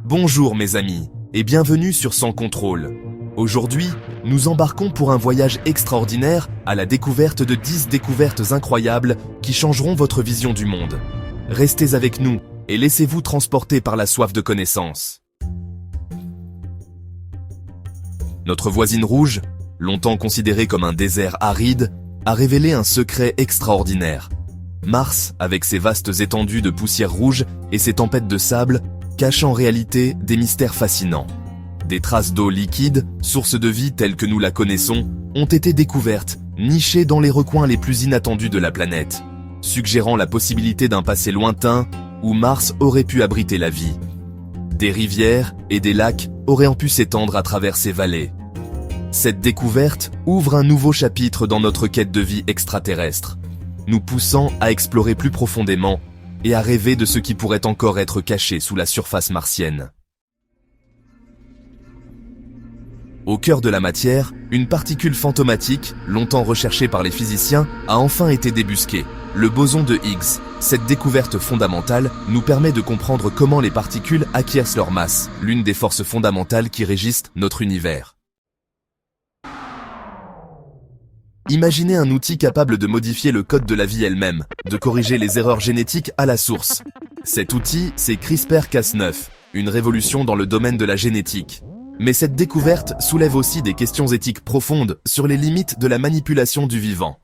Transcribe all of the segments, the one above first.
Bonjour mes amis, et bienvenue sur Sans Contrôle. Aujourd'hui, nous embarquons pour un voyage extraordinaire à la découverte de 10 découvertes incroyables qui changeront votre vision du monde. Restez avec nous et laissez-vous transporter par la soif de connaissance. Notre voisine rouge, longtemps considérée comme un désert aride, a révélé un secret extraordinaire. Mars, avec ses vastes étendues de poussière rouge et ses tempêtes de sable, cache en réalité des mystères fascinants. Des traces d'eau liquide, source de vie telle que nous la connaissons, ont été découvertes, nichées dans les recoins les plus inattendus de la planète, suggérant la possibilité d'un passé lointain où Mars aurait pu abriter la vie. Des rivières et des lacs auraient pu s'étendre à travers ces vallées. Cette découverte ouvre un nouveau chapitre dans notre quête de vie extraterrestre, nous poussant à explorer plus profondément et à rêver de ce qui pourrait encore être caché sous la surface martienne. Au cœur de la matière, une particule fantomatique, longtemps recherchée par les physiciens, a enfin été débusquée, le boson de Higgs. Cette découverte fondamentale nous permet de comprendre comment les particules acquièrent leur masse, l'une des forces fondamentales qui régissent notre univers. Imaginez un outil capable de modifier le code de la vie elle-même, de corriger les erreurs génétiques à la source. Cet outil, c'est CRISPR-Cas9, une révolution dans le domaine de la génétique. Mais cette découverte soulève aussi des questions éthiques profondes sur les limites de la manipulation du vivant.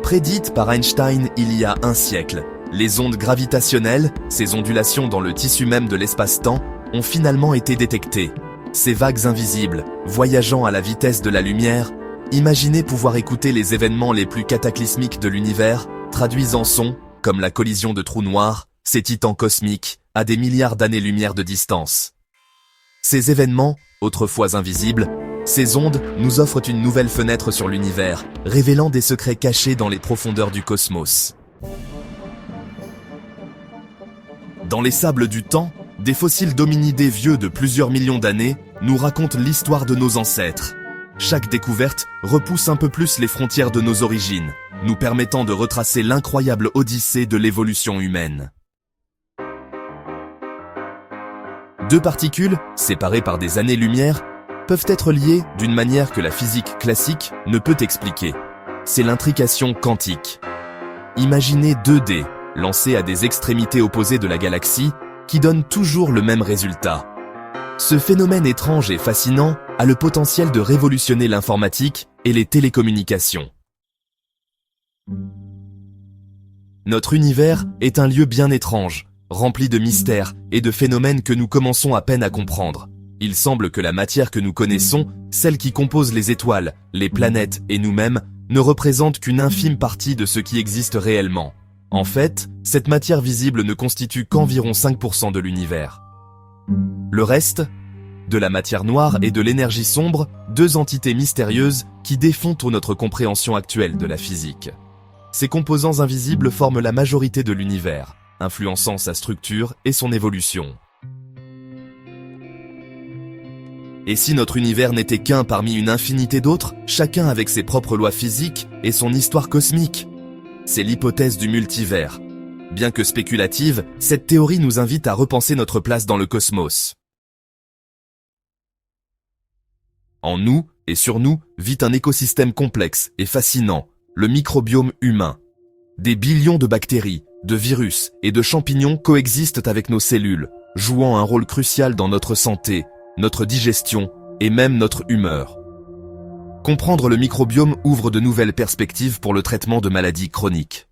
Prédites par Einstein il y a un siècle, les ondes gravitationnelles, ces ondulations dans le tissu même de l'espace-temps, ont finalement été détectées. Ces vagues invisibles, voyageant à la vitesse de la lumière, imaginez pouvoir écouter les événements les plus cataclysmiques de l'univers, traduits en sons, comme la collision de trous noirs, ces titans cosmiques, à des milliards d'années-lumière de distance. Ces événements, autrefois invisibles, ces ondes nous offrent une nouvelle fenêtre sur l'univers, révélant des secrets cachés dans les profondeurs du cosmos. Dans les sables du temps, des fossiles d'hominidés vieux de plusieurs millions d'années nous racontent l'histoire de nos ancêtres. Chaque découverte repousse un peu plus les frontières de nos origines, nous permettant de retracer l'incroyable odyssée de l'évolution humaine. Deux particules, séparées par des années-lumière, peuvent être liées d'une manière que la physique classique ne peut expliquer. C'est l'intrication quantique. Imaginez 2 dés, lancés à des extrémités opposées de la galaxie, qui donne toujours le même résultat. Ce phénomène étrange et fascinant a le potentiel de révolutionner l'informatique et les télécommunications. Notre univers est un lieu bien étrange, rempli de mystères et de phénomènes que nous commençons à peine à comprendre. Il semble que la matière que nous connaissons, celle qui compose les étoiles, les planètes et nous-mêmes, ne représente qu'une infime partie de ce qui existe réellement. En fait, cette matière visible ne constitue qu'environ 5% de l'univers. Le reste, de la matière noire et de l'énergie sombre, 2 entités mystérieuses qui défont notre compréhension actuelle de la physique. Ces composants invisibles forment la majorité de l'univers, influençant sa structure et son évolution. Et si notre univers n'était qu'un parmi une infinité d'autres, chacun avec ses propres lois physiques et son histoire cosmique? C'est l'hypothèse du multivers. Bien que spéculative, cette théorie nous invite à repenser notre place dans le cosmos. En nous, et sur nous, vit un écosystème complexe et fascinant, le microbiome humain. Des billions de bactéries, de virus et de champignons coexistent avec nos cellules, jouant un rôle crucial dans notre santé, notre digestion et même notre humeur. Comprendre le microbiome ouvre de nouvelles perspectives pour le traitement de maladies chroniques.